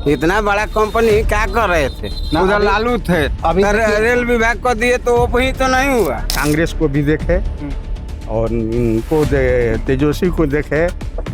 इतना बड़ा कंपनी क्या कर रहे थे? उधर लालू थे, अभी रेल विभाग को दिए तो वो ही तो नहीं हुआ। कांग्रेस को भी देखे और इनको तेजस्वी को देखे,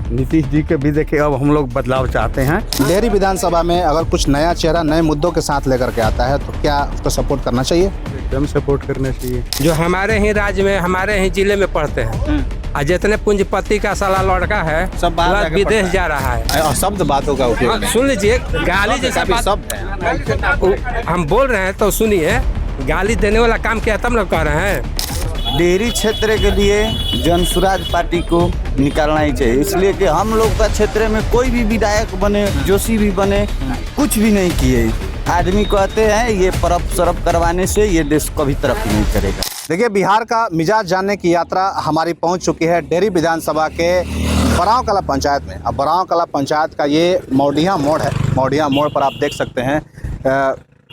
नीतीश जी के भी देखे। अब हम लोग बदलाव चाहते हैं। डेहरी विधानसभा में अगर कुछ नया चेहरा नए मुद्दों के साथ लेकर के आता है तो क्या उसको सपोर्ट करना चाहिए? एकदम सपोर्ट करना चाहिए। जो हमारे ही राज्य में, हमारे ही जिले में पढ़ते हैं, और जितने पूंजीपति का साला लड़का है सब बाहर वह जाके विदेश पढ़ता जा रहा है। शब्द बातों का उपयोग सुन लीजिए, गाली जैसा बात शब्द है। हम बोल रहे हैं तो सुनिए। गाली देने वाला काम किया तब लोग कह रहे हैं। डेहरी क्षेत्र के लिए जनसुराज पार्टी को निकालना ही चाहिए, इसलिए कि हम लोग का क्षेत्र में कोई भी विधायक बने, जोशी भी बने, कुछ भी नहीं किए। आदमी कहते हैं ये परब सरब करवाने से ये देश कभी तरक्की नहीं करेगा। देखिए, बिहार का मिजाज जानने की यात्रा हमारी पहुंच चुकी है डेहरी विधानसभा के बराव कला पंचायत में। अब बराव कला पंचायत का ये मौडिया मोड़ है। मौडिया मोड़ पर आप देख सकते हैं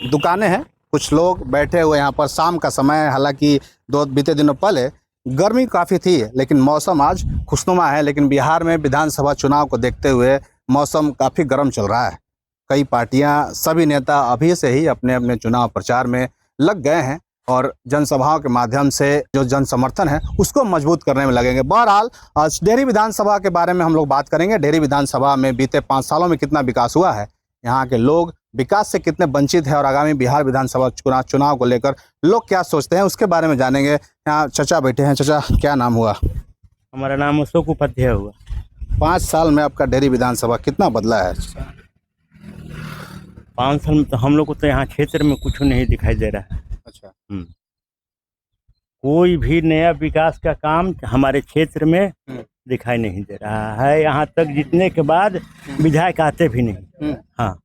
दुकानें हैं, कुछ लोग बैठे हुए यहाँ पर। शाम का समय है, हालांकि बीते दिनों पहले गर्मी काफ़ी थी, लेकिन मौसम आज खुशनुमा है। लेकिन बिहार में विधानसभा चुनाव को देखते हुए मौसम काफ़ी गर्म चल रहा है। कई पार्टियां, सभी नेता अभी से ही अपने अपने चुनाव प्रचार में लग गए हैं और जनसभाओं के माध्यम से जो जन समर्थन है उसको मजबूत करने में लगेंगे। बहरहाल आज डेहरी विधानसभा के बारे में हम लोग बात करेंगे। डेहरी विधानसभा में बीते 5 सालों में कितना विकास हुआ है, यहाँ के लोग विकास से कितने वंचित है और आगामी बिहार विधानसभा चुनाव को लेकर लोग क्या सोचते हैं, उसके बारे में जानेंगे। यहाँ चचा बैठे हैं। चचा, क्या नाम हुआ? हमारा नाम अशोक उपाध्याय हुआ। 5 साल में आपका डेहरी विधानसभा कितना बदला है? 5 साल में तो हम लोग को तो यहाँ क्षेत्र में कुछ नहीं दिखाई दे रहा है। अच्छा। कोई भी नया विकास का काम हमारे क्षेत्र में दिखाई नहीं दे रहा है। यहाँ तक जितने के बाद विधायक आते भी नहीं। हाँ,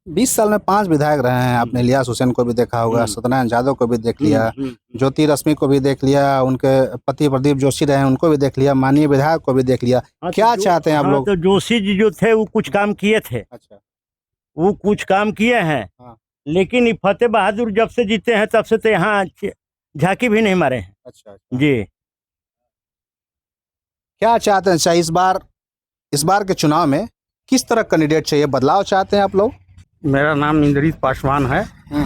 20 साल में 5 विधायक रहे हैं। आपने इलियास हुसैन को भी देखा होगा, सत्यनारायण यादव को भी देख लिया, ज्योति रश्मि को भी देख लिया, उनके पति प्रदीप जोशी रहे उनको भी देख लिया, माननीय विधायक को भी देख लिया। क्या चाहते हैं आप लोग? तो जोशी जी जो थे वो कुछ काम किए थे। अच्छा, वो कुछ काम किए हैं। हाँ। लेकिन ये फतेह बहादुर जब से जीते हैं तब से तो यहाँ झांकी भी नहीं मारे हैं। अच्छा जी। क्या चाहते हैं? चाहिए इस बार के चुनाव में किस तरह कैंडिडेट चाहिए? बदलाव चाहते हैं आप लोग? मेरा नाम इंद्रजीत पासवान है।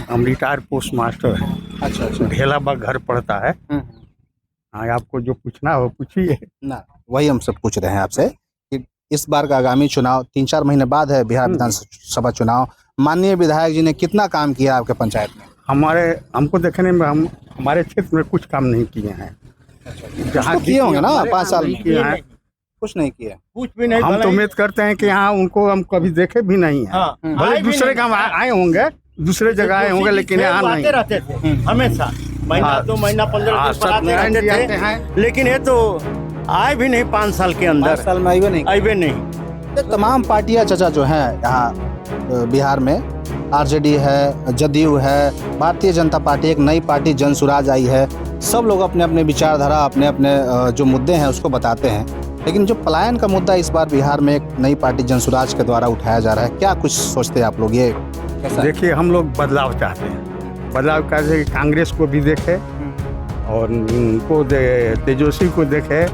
हम रिटायर्ड पोस्ट मास्टर है। अच्छा अच्छा। ढेलाबाग घर पड़ता है। हाँ, आपको जो पूछना हो पूछिए ना। वही हम सब पूछ रहे हैं आपसे कि इस बार का आगामी चुनाव 3-4 महीने बाद है, बिहार विधानसभा चुनाव। माननीय विधायक जी ने कितना काम किया आपके पंचायत में? हमको देखने में हमारे क्षेत्र में कुछ काम नहीं किए हैं। जहाँ किए होंगे ना 5 साल में? किए हैं, कुछ नहीं किया। कुछ भी नहीं। हम तो उम्मीद करते हैं कि यहाँ उनको हम कभी देखे भी नहीं है। भले दूसरे काम आए होंगे, दूसरे जगह आए होंगे, लेकिन यहाँ नहीं रहते थे हमेशा। महीना 2 महीना 15 दिन पर आते हैं। लेकिन ये तो आए भी नहीं 5 साल के अंदर। 5 साल में आए नहीं। तमाम पार्टियां चचा जो हैं यहाँ बिहार में, आरजेडी है, जदयू है, भारतीय जनता पार्टी, एक नई पार्टी जनसुराज आई है। सब लोग अपने अपने विचारधारा, अपने अपने जो मुद्दे हैं उसको बताते हैं। लेकिन जो पलायन का मुद्दा इस बार बिहार में एक नई पार्टी जनसुराज के द्वारा उठाया जा रहा है, क्या कुछ सोचते हैं आप लोग? ये देखिए, हम लोग बदलाव चाहते हैं। बदलाव कैसे? कांग्रेस को भी देखे और उनको तेजस्वी को देखे,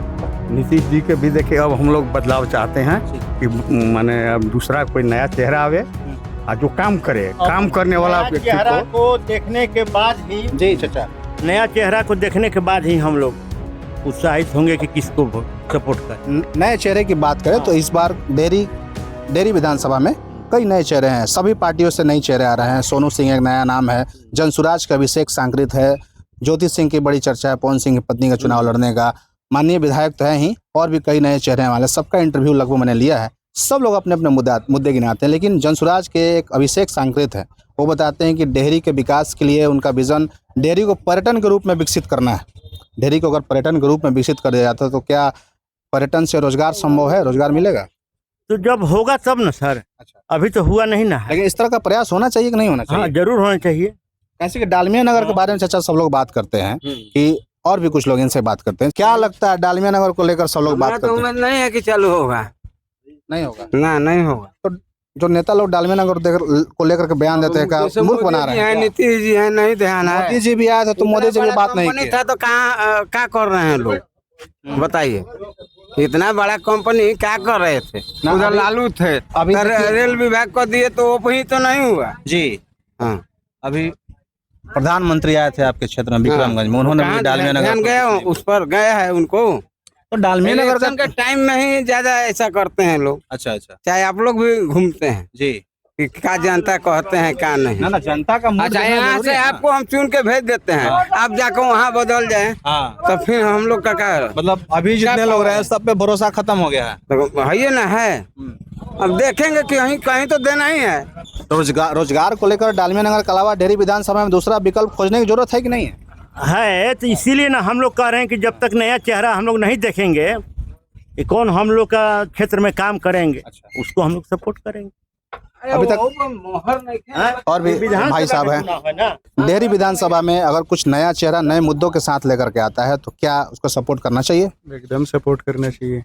नीतीश जी के भी देखे। अब हम लोग बदलाव चाहते हैं कि माने अब दूसरा कोई नया चेहरा आवे और जो काम करे, काम करने वाला व्यक्ति को देखने के बाद ही। जी चचा। नया चेहरा को देखने के बाद ही हम लोग उत्साहित होंगे कि किसको सपोर्ट करें। नए चेहरे की बात करें तो इस बार डेहरी विधानसभा में कई नए चेहरे हैं। सभी पार्टियों से नए चेहरे आ रहे हैं। सोनू सिंह एक नया नाम है, जनसुराज का अभिषेक सांकृत है, ज्योति सिंह की बड़ी चर्चा है पवन सिंह की पत्नी का चुनाव लड़ने का, माननीय विधायक तो है ही, और भी कई नए चेहरे वाले। सबका इंटरव्यू लगभग मैंने लिया है। सब लोग अपने अपने मुद्दे गिनाते हैं, लेकिन जनसुराज के एक अभिषेक सांकृत है, वो बताते हैं कि डेहरी के विकास के लिए उनका विजन डेहरी को पर्यटन के रूप में विकसित करना है। डेहरी को अगर पर्यटन के रूप में विकसित कर दिया जाता है तो क्या पर्यटन से रोजगार संभव है? रोजगार मिलेगा तो जब होगा तब ना सर। अच्छा। अभी तो हुआ नहीं ना। लेकिन इस तरह का प्रयास होना चाहिए कि नहीं होना चाहिए? हाँ, जरूर होना चाहिए। ऐसे कि डालमिया नगर के बारे में चचा सब लोग बात करते हैं कि, और भी कुछ लोग इनसे बात करते हैं। क्या लगता है डालमिया नगर को लेकर सब लोग बात करते हैं? उम्मीद नहीं है कि चालू होगा। नहीं होगा ना, नहीं होगा। तो जो नेता लोग डालमिया नगर को लेकर के बयान देते हैं, क्या मूर्ख बना रहे हैं? नीतीश जी है, नहीं ध्यान है। मोदी जी भी आए थे तो मोदी जी भी बात नहीं था तो कहाँ क्या कर रहे हैं लोग, बताइए। इतना बड़ा कंपनी क्या कर रहे थे ना, उधर अभी- लालू थे अभी अगर देखिए- रेल विभाग को दिए तो वो ही तो नहीं हुआ। जी हाँ अभी प्रधानमंत्री आए थे आपके क्षेत्र में विक्रमगंज में, उन्होंने भी कहाँ डालमिया ध्यान नगर गया उस पर गया है उनको। तो डालमिया नगर इलेक्शन के टाइम में ही ज्यादा ऐसा करते हैं लोग, अच्छा अच्छा चाहे आप लोग भी घूमते हैं जी कि क्या जनता कहते हैं क्या नहीं। ना जनता का मूड अच्छा देखना यहाँ जरूरी से है ना। आपको हम चुन के भेज देते हैं, आप जाकर वहाँ बदल जाए हाँ तो फिर हम लोग का क्या मतलब अभी जितने लोग रहे हैं सब पे भरोसा खत्म हो गया है। तो है ये ना है। अब देखेंगे कि कहीं कहीं तो देना ही है। तो रोजगार को लेकर डालमिया नगर के अलावा डेहरी विधानसभा में दूसरा विकल्प खोजने की जरूरत है कि नहीं है? तो इसीलिए ना हम लोग कह रहे हैं कि जब तक नया चेहरा हम लोग नहीं देखेंगे कि कौन हम लोग का क्षेत्र में काम करेंगे, उसको हम लोग सपोर्ट करेंगे। अभी तक मोहर नहीं हाँ? और भी विधानसभा भाई साहब का हैं चुनाव है ना। डेहरी विधानसभा में अगर कुछ नया चेहरा नए मुद्दों के साथ लेकर के आता है तो क्या उसको सपोर्ट करना चाहिए? एकदम सपोर्ट करना चाहिए।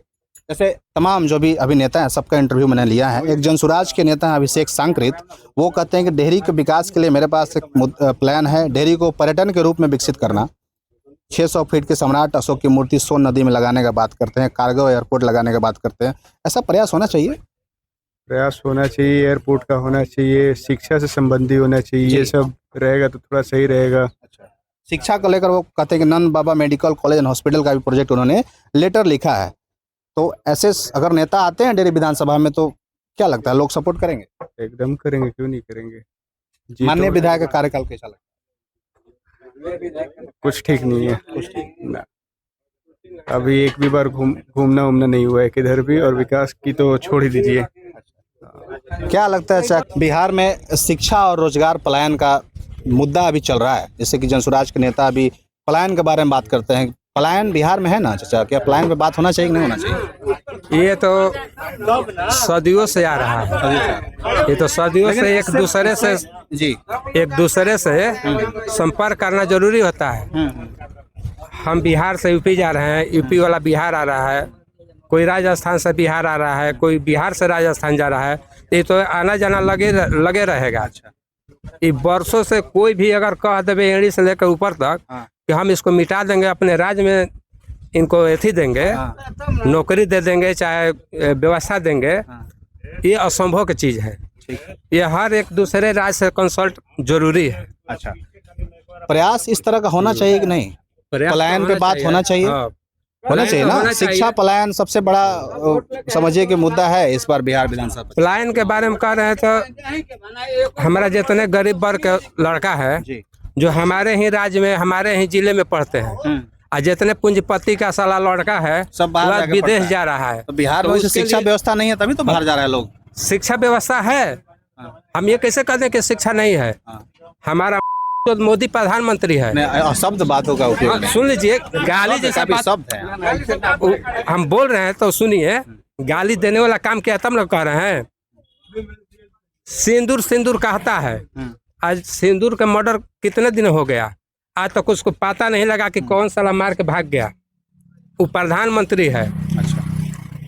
जैसे तमाम जो भी अभिनेता हैं सबका इंटरव्यू मैंने लिया है। एक जनसुराज के नेता हैं अभिषेक सांकृत, वो कहते हैं कि डेहरी के विकास के लिए मेरे पास एक प्लान है, डेहरी को पर्यटन के रूप में विकसित करना। 600 फीट के सम्राट अशोक की मूर्ति सोन नदी में लगाने का बात करते हैं, कार्गो एयरपोर्ट लगाने का बात करते हैं। ऐसा प्रयास होना चाहिए। प्रयास होना चाहिए, एयरपोर्ट का होना चाहिए, शिक्षा से संबंधी होना चाहिए, ये सब रहेगा तो थोड़ा सही रहेगा। शिक्षा को लेकर वो कहते हैं कि नंद बाबा मेडिकल कॉलेज एंड हॉस्पिटल का भी प्रोजेक्ट उन्होंने लेटर लिखा है। तो ऐसे अगर नेता आते हैं डेहरी विधानसभा में तो क्या लगता है लोग सपोर्ट करेंगे? एकदम करेंगे, क्यों नहीं करेंगे। जी माननीय तो विधायक का कार्यकाल कैसा लगता कुछ ठीक नहीं है, कुछ ठीक ना। अभी एक भी बार घूमना उमना नहीं हुआ है किधर भी, और विकास की तो छोड़ ही दीजिए। है? क्या लगता है अच्छा बिहार में शिक्षा और रोजगार पलायन का मुद्दा अभी चल रहा है, जैसे कि जनसुराज के नेता अभी पलायन के बारे में बात करते हैं। पलायन बिहार में है ना चाचा, क्या पलायन पे बात होना चाहिए कि नहीं होना चाहिए? ये तो सदियों से आ रहा है, ये तो सदियों से एक दूसरे से जी संपर्क करना जरूरी होता है। हम बिहार से यूपी जा रहे हैं, यूपी वाला बिहार आ रहा है, कोई राजस्थान से बिहार आ रहा है, कोई बिहार से राजस्थान जा रहा है, ये तो आना जाना लगे रहेगा। ये वर्षों से कोई भी अगर कह देवे एड़ी से लेकर ऊपर तक कि हम इसको मिटा देंगे, अपने राज्य में इनको एथी देंगे, नौकरी दे देंगे, चाहे व्यवस्था देंगे, ये असंभव की चीज है। ये हर एक दूसरे राज्य से कंसल्ट जरूरी है। अच्छा, प्रयास इस तरह का होना चाहिए कि नहीं? पलायन पे बात होना चाहिए, होना चाहिए ना। शिक्षा पलायन सबसे बड़ा समझिए कि मुद्दा है इस बार बिहार विधानसभा। पलायन के बारे में कह रहे हैं तो हमारा जितने गरीब वर्ग का लड़का है जो हमारे ही राज्य में, हमारे ही जिले में पढ़ते हैं, और जितने पूंजीपति का साला लड़का है सब बाहर वह जाके विदेश पढ़ता जा रहा है। तो बिहार तो में उसके शिक्षा लिए- व्यवस्था नहीं है तभी तो बाहर जा रहे हैं लोग। शिक्षा व्यवस्था है, हम ये कैसे कहते हैं कि शिक्षा नहीं है? हमारा जो मोदी प्रधानमंत्री है, नहीं, शब्द बातों का उपयोग नहीं। सुन लीजिए, गाली जैसा काफी बात शब्द है। हम बोल रहे हैं तो सुनिए। गाली देने वाला काम किया तब लोग कह रहे हैं। सिंदूर सिंदूर कहता है, आज सिंदूर का मर्डर कितने दिन हो गया, आज तक उसको पता नहीं लगा कि कौन साला मार के भाग गया। वो प्रधानमंत्री है,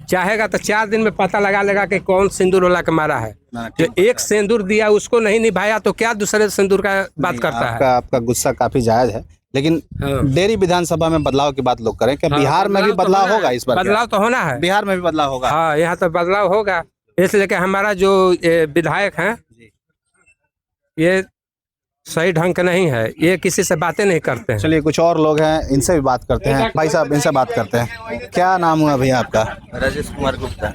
चाहेगा तो 4 दिन में पता लगा लेगा कि कौन सिंदूर वाला के मारा है। जो एक सिंदूर दिया उसको नहीं निभाया तो क्या दूसरे सिंदूर का बात करता है? आपका गुस्सा काफी जायज है, लेकिन डेहरी विधानसभा में बदलाव की बात लोग करें। क्या बिहार में भी बदलाव होगा इस बार? बदलाव तो होना है, बिहार में भी बदलाव होगा। हाँ, यहाँ तो बदलाव होगा। इसलिए कि हमारा जो विधायक हैं ये सही ढंग का नहीं है, ये किसी से बातें नहीं करते हैं। चलिए कुछ और लोग हैं, इनसे भी बात करते हैं। भाई साहब, इनसे बात करते हैं। क्या नाम हुआ भैया आपका? राजेश कुमार गुप्ता।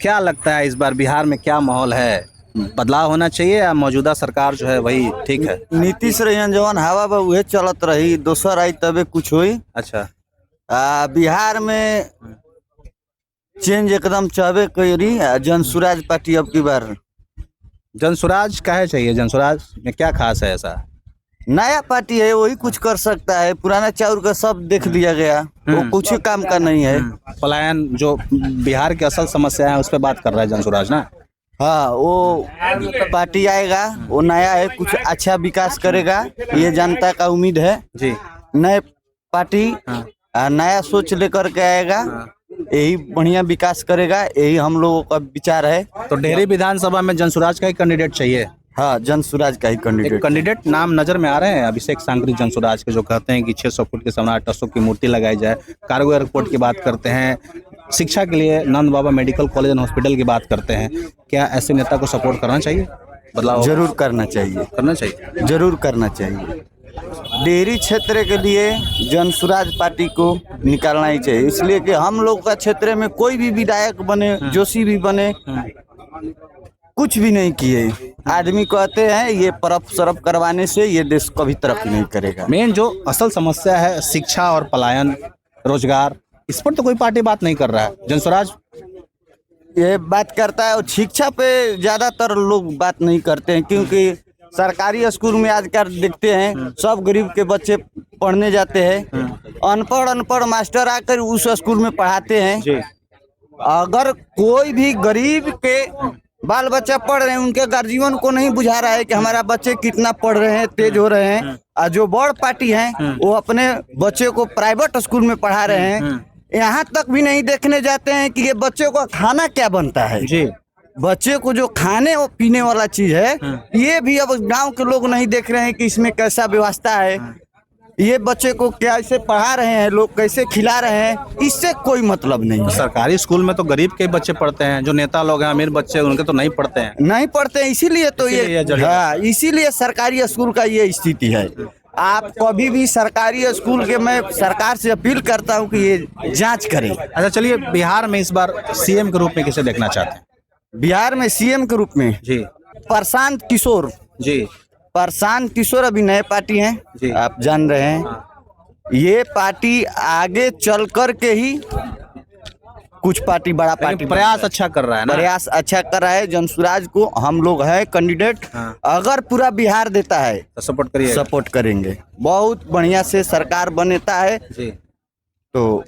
क्या लगता है इस बार बिहार में क्या माहौल है? बदलाव होना चाहिए या मौजूदा सरकार जो है वही ठीक है? नीतीश रहियन जवन हवा बा उहे चलत रही, दोसर आई तबे कुछ हुई। अच्छा, बिहार में चेंज एकदम चाहबे करी। जनसुराज पार्टी अब की बार जनसुराज काहे चाहिए? जनसुराज में क्या खास है ऐसा? नया पार्टी है, वही कुछ कर सकता है। पुराना चाउर का सब देख लिया गया, वो कुछ काम का नहीं है। पलायन जो बिहार की असल समस्या है उस पर बात कर रहा है जनसुराज ना। हाँ, वो पार्टी आएगा, वो नया है, कुछ अच्छा विकास करेगा, ये जनता का उम्मीद है जी। नए पार्टी नया सोच लेकर के आएगा, यही बढ़िया विकास करेगा, यही हम लोगों का विचार है। तो डेहरी विधानसभा में जनसुराज का ही कैंडिडेट चाहिए? हाँ, जनसुराज का ही कैंडिडेट। कैंडिडेट नाम नजर में आ रहे हैं अभिषेक सांकृत जनसुराज के, जो कहते हैं कि 600 फुट के सम्राट अशोक की मूर्ति लगाई जाए, कार्गो एयरपोर्ट की बात करते हैं, शिक्षा के लिए नंद बाबा मेडिकल कॉलेज एंड हॉस्पिटल की बात करते हैं, क्या ऐसे नेता को सपोर्ट करना चाहिए? बदलाव जरूर करना चाहिए, करना चाहिए। जरूर करना चाहिए। डेयरी क्षेत्र के लिए जनसुराज पार्टी को निकालना ही चाहिए, इसलिए कि हम लोग का क्षेत्र में कोई भी विधायक बने, जोशी भी बने, कुछ भी नहीं किए। आदमी कहते हैं ये परफ सरफ करवाने से ये देश कभी तरक्की नहीं करेगा। मेन जो असल समस्या है शिक्षा और पलायन, रोजगार, इस पर तो कोई पार्टी बात नहीं कर रहा है। जनसुराज ये बात करता है और शिक्षा पे ज्यादातर लोग बात नहीं करते हैं, क्योंकि सरकारी स्कूल में आजकल देखते हैं सब गरीब के बच्चे पढ़ने जाते हैं, अनपढ़ मास्टर आकर उस स्कूल में पढ़ाते हैं। अगर कोई भी गरीब के बाल बच्चा पढ़ रहे हैं, उनके गार्जियन को नहीं बुझा रहा है कि हमारा बच्चे कितना पढ़ रहे हैं, तेज हो रहे हैं, और जो बड़ पार्टी हैं वो अपने बच्चे को प्राइवेट स्कूल में पढ़ा रहे हैं। यहाँ तक भी नहीं देखने जाते हैं कि ये बच्चे को खाना क्या बनता है जी। बच्चे को जो खाने और पीने वाला चीज है, ये भी अब गांव के लोग नहीं देख रहे हैं कि इसमें कैसा व्यवस्था है, ये बच्चे को कैसे पढ़ा रहे हैं लोग, कैसे खिला रहे हैं, इससे कोई मतलब नहीं है। सरकारी स्कूल में तो गरीब के बच्चे पढ़ते हैं, जो नेता लोग हैं अमीर बच्चे उनके तो नहीं पढ़ते हैं। नहीं पढ़ते हैं, इसीलिए तो इसीलिए सरकारी स्कूल का ये स्थिति है। आप कभी भी सरकारी स्कूल के, मैं सरकार से अपील करता हूँ कि ये जांच करें। अच्छा चलिए, बिहार में इस बार सीएम के रूप में किसे देखना चाहते हैं? बिहार में सीएम के रूप में जी प्रशांत किशोर जी। प्रशांत किशोर अभी नए पार्टी हैं जी। आप जान रहे हैं। ये पार्टी आगे चल कर के ही कुछ पार्टी बड़ा पार्टी प्रयास अच्छा कर रहा है ना? प्रयास अच्छा कर रहा है। जनसुराज को हम लोग है कैंडिडेट, अगर पूरा बिहार देता है तो सपोर्ट करिए। सपोर्ट करेंगे, बहुत बढ़िया से सरकार बनता है जी। तो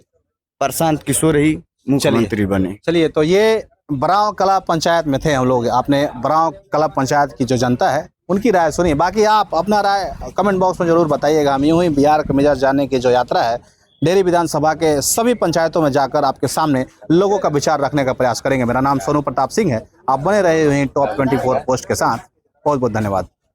प्रशांत किशोर ही मुख्यमंत्री बने। चलिए, तो ये बराव कला पंचायत में थे हम लोग। आपने बराव कला पंचायत की जो जनता है उनकी राय सुनी। बाकी आप अपना राय कमेंट बॉक्स में जरूर बताइएगा। हम यूं ही बिहार का मिजाज जानने की जो यात्रा है, डेहरी विधानसभा के सभी पंचायतों में जाकर आपके सामने लोगों का विचार रखने का प्रयास करेंगे। मेरा नाम सोनू प्रताप सिंह है। आप बने रहे हुए टॉप 24 पोस्ट के साथ। बहुत बहुत धन्यवाद।